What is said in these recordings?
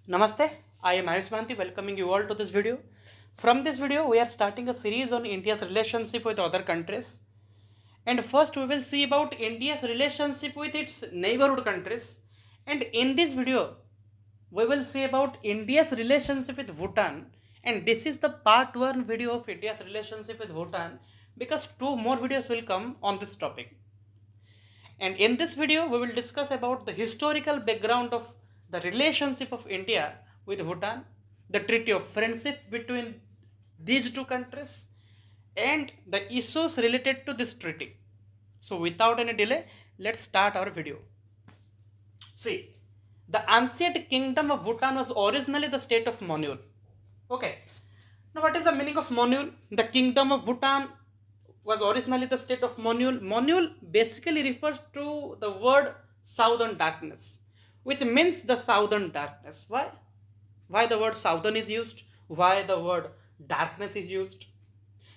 Namaste, I am Ayushmanti welcoming you all to this video. From this video, we are starting a series on India's relationship with other countries. And first, we will see about India's relationship with its neighborhood countries. And in this video, we will see about India's relationship with Bhutan. And this is the part 1 video of India's relationship with Bhutan because two more videos will come on this topic. And in this video, we will discuss about the historical background of the relationship of India with Bhutan, the treaty of friendship between these two countries, and the issues related to this treaty. So without any delay, let's start our video. See, the ancient kingdom of Bhutan was originally the state of Monyul. Okay. Now what is the meaning of Monyul? The kingdom of Bhutan was originally the state of Monyul. Monyul basically refers to the word southern darkness, which means the southern darkness. Why? Why the word southern is used? Why the word darkness is used?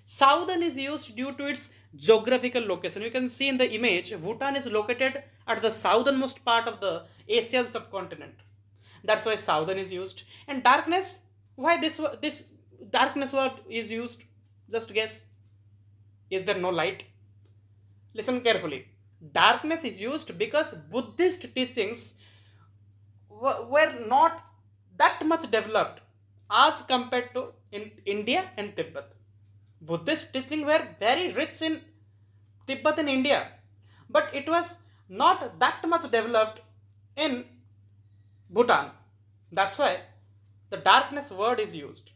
Southern is used due to its geographical location. You can see in the image, Bhutan is located at the southernmost part of the Asian subcontinent. That's why southern is used. And darkness, why this darkness word is used? Just guess. Is there no light? Listen carefully. Darkness is used because Buddhist teachings were not that much developed as compared to in India and Tibet. Buddhist teachings were very rich in Tibet and India, but it was not that much developed in Bhutan. That's why the darkness word is used.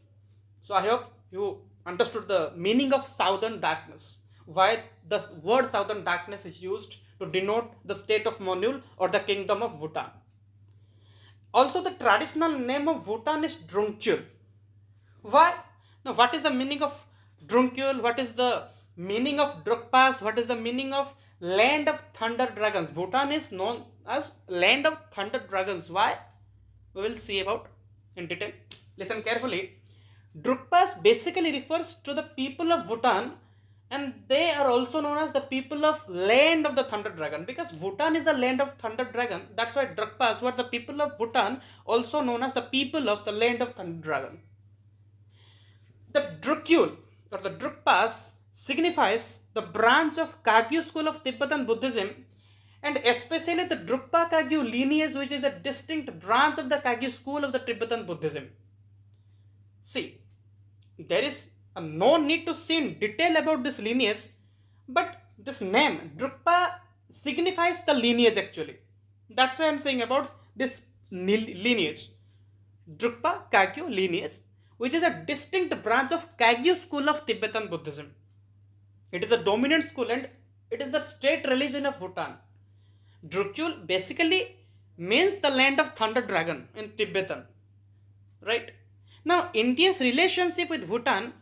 So I hope you understood the meaning of southern darkness. Why the word southern darkness is used to denote the state of Monyul or the kingdom of Bhutan. Also, the traditional name of Bhutan is Drungkyul. Why? Now, what is the meaning of Drungkyul? What is the meaning of Drukpas? What is the meaning of land of thunder dragons? Bhutan is known as land of thunder dragons. Why? We will see about in detail. Listen carefully. Drukpas basically refers to the people of Bhutan, and they are also known as the people of land of the thunder dragon, because Bhutan is the land of thunder dragon. That's why Drukpas were the people of Bhutan, also known as the people of the land of thunder dragon. The Drukyul or the Drukpas signifies the branch of Kagyu school of Tibetan Buddhism, and especially the Drukpa Kagyu lineage, which is a distinct branch of the Kagyu school of the Tibetan Buddhism. See, there is no need to see in detail about this lineage, but this name Drukpa signifies the lineage actually. That's why I'm saying about this lineage. Drukpa Kagyu lineage, which is a distinct branch of Kagyu school of Tibetan Buddhism. It is a dominant school and it is the state religion of Bhutan. Drukyul basically means the land of thunder dragon in Tibetan. Right? Now, India's relationship with Bhutan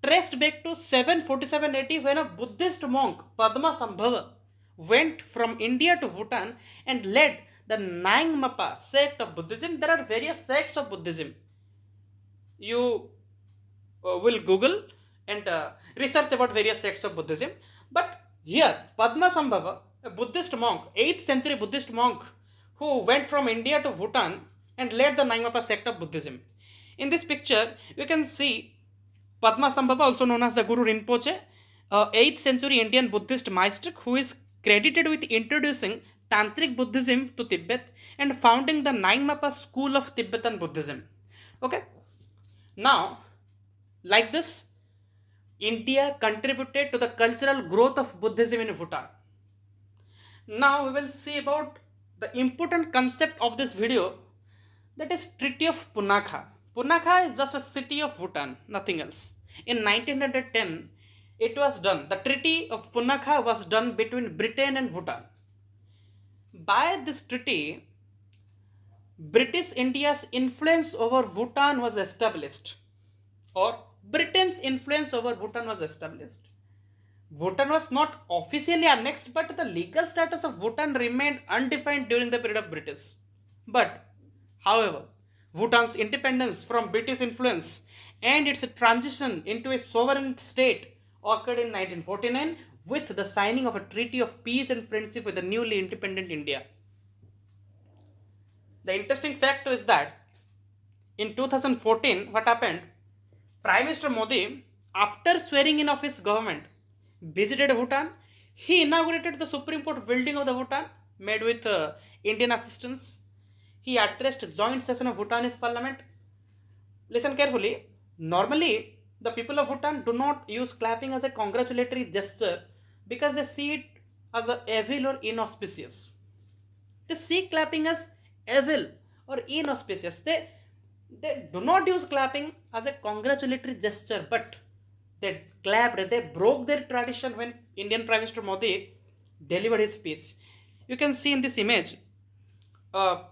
traced back to 747 AD when a Buddhist monk, Padmasambhava, went from India to Bhutan and led the Nyingma sect of Buddhism. There are various sects of Buddhism. You will Google and research about various sects of Buddhism. But here, Padmasambhava, a Buddhist monk, 8th century Buddhist monk, who went from India to Bhutan and led the Nyingma sect of Buddhism. In this picture, you can see Padmasambhava, also known as the Guru Rinpoche, 8th century Indian Buddhist mystic who is credited with introducing Tantric Buddhism to Tibet and founding the Nyingma school of Tibetan Buddhism. Okay. Now, like this, India contributed to the cultural growth of Buddhism in Bhutan. Now, we will see about the important concept of this video, that is Treaty of Punakha. Punakha is just a city of Bhutan, nothing else. In 1910, it was done. The Treaty of Punakha was done between Britain and Bhutan. By this treaty, British India's influence over Bhutan was established, or Britain's influence over Bhutan was established. Bhutan was not officially annexed, but the legal status of Bhutan remained undefined during the period of British. But, however, Bhutan's independence from British influence and its transition into a sovereign state occurred in 1949 with the signing of a treaty of peace and friendship with the newly independent India. The interesting fact is that In 2014, what happened? Prime Minister Modi, after swearing in of his government, visited Bhutan. He inaugurated the Supreme Court building of the Bhutan, made with Indian assistance. He addressed joint session of Bhutanese parliament. Listen carefully. Normally, the people of Bhutan do not use clapping as a congratulatory gesture because they see it as a evil or inauspicious. They see clapping as evil or inauspicious. They do not use clapping as a congratulatory gesture, but they clapped, they broke their tradition when Indian Prime Minister Modi delivered his speech. You can see in this image, uh,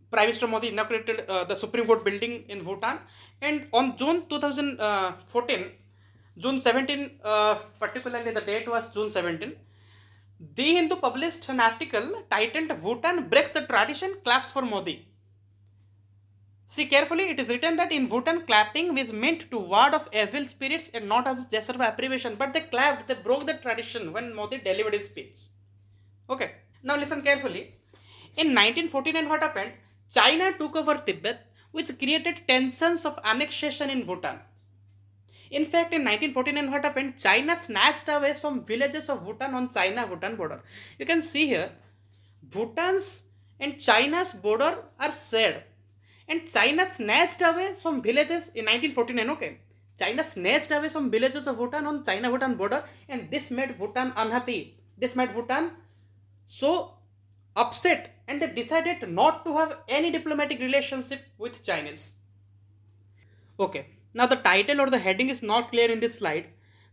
Prime Minister Modi inaugurated the Supreme Court building in Bhutan, and on June 2014, June 17, particularly the date was June 17, The Hindu published an article titled Bhutan breaks the tradition, claps for Modi. See carefully, it is written that in Bhutan, clapping is meant to ward off evil spirits and not as a gesture of approbation. But they clapped, they broke the tradition when Modi delivered his speech. Okay, now listen carefully. In 1949, what happened? China took over Tibet, which created tensions of annexation in Bhutan. In fact, in 1949, what happened? China snatched away some villages of Bhutan on China-Bhutan border. You can see here, Bhutan's and China's border are shared. And China snatched away some villages in 1949, okay? China snatched away some villages of Bhutan on China-Bhutan border, and this made Bhutan unhappy. This made Bhutan so upset, and they decided not to have any diplomatic relationship with Chinese. Okay, now the title or the heading is not clear in this slide.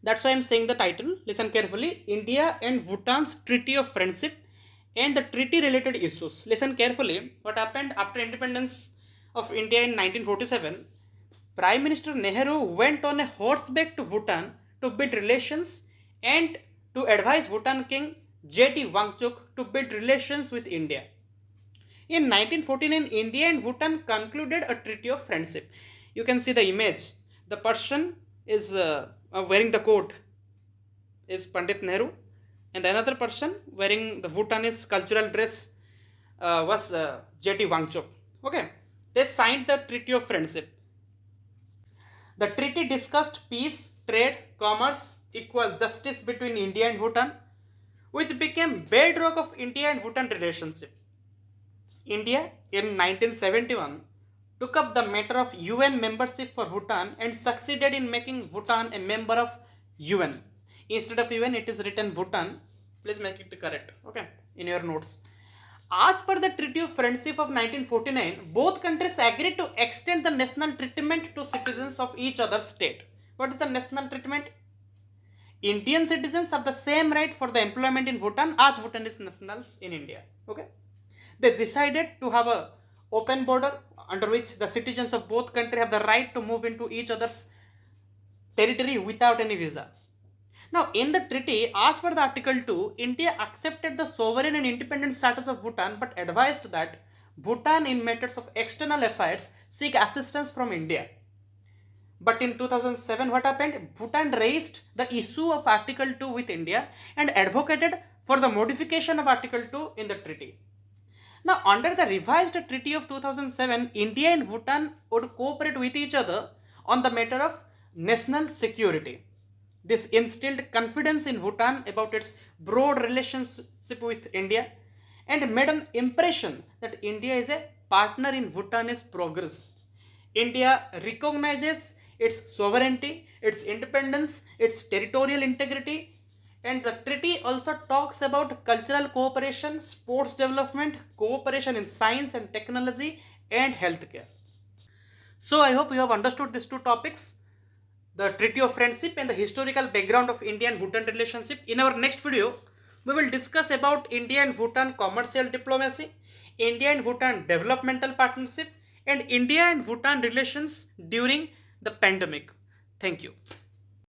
That's why I'm saying the title. Listen carefully. India and Bhutan's Treaty of Friendship and the treaty related issues. Listen carefully. What happened after independence of India in 1947? Prime Minister Nehru went on a horseback to Bhutan to build relations and to advise Bhutan King J.T. Wangchuk to build relations with India. In 1949, India and Bhutan concluded a treaty of friendship. You can see the image. The person is wearing the coat is Pandit Nehru, and another person wearing the Bhutanese cultural dress was J.T. Wangchuk. Okay, they signed the treaty of friendship. The treaty discussed peace, trade, commerce, equal justice between India and Bhutan, which became bedrock of India and Bhutan relationship. India in 1971 took up the matter of UN membership for Bhutan and succeeded in making Bhutan a member of UN. Instead of UN, it is written Bhutan. Please make it correct, okay, in your notes. As per the Treaty of Friendship of 1949, both countries agreed to extend the national treatment to citizens of each other's state. What is the national treatment? Indian citizens have the same right for the employment in Bhutan as Bhutanese nationals in India. Okay, they decided to have a open border under which the citizens of both countries have the right to move into each other's territory without any visa. Now, in the treaty, as per the Article 2, India accepted the sovereign and independent status of Bhutan but advised that Bhutan in matters of external affairs seek assistance from India. But in 2007, what happened? Bhutan raised the issue of Article 2 with India and advocated for the modification of Article 2 in the treaty. Now, under the revised treaty of 2007, India and Bhutan would cooperate with each other on the matter of national security. This instilled confidence in Bhutan about its broad relationship with India and made an impression that India is a partner in Bhutanese progress. India recognizes its sovereignty, its independence, its territorial integrity, and the treaty also talks about cultural cooperation, sports development, cooperation in science and technology, and healthcare. So I hope you have understood these two topics, the Treaty of Friendship and the historical background of India and Bhutan relationship. In our next video, we will discuss about India and Bhutan commercial diplomacy, India and Bhutan developmental partnership, and India and Bhutan relations during the pandemic. Thank you.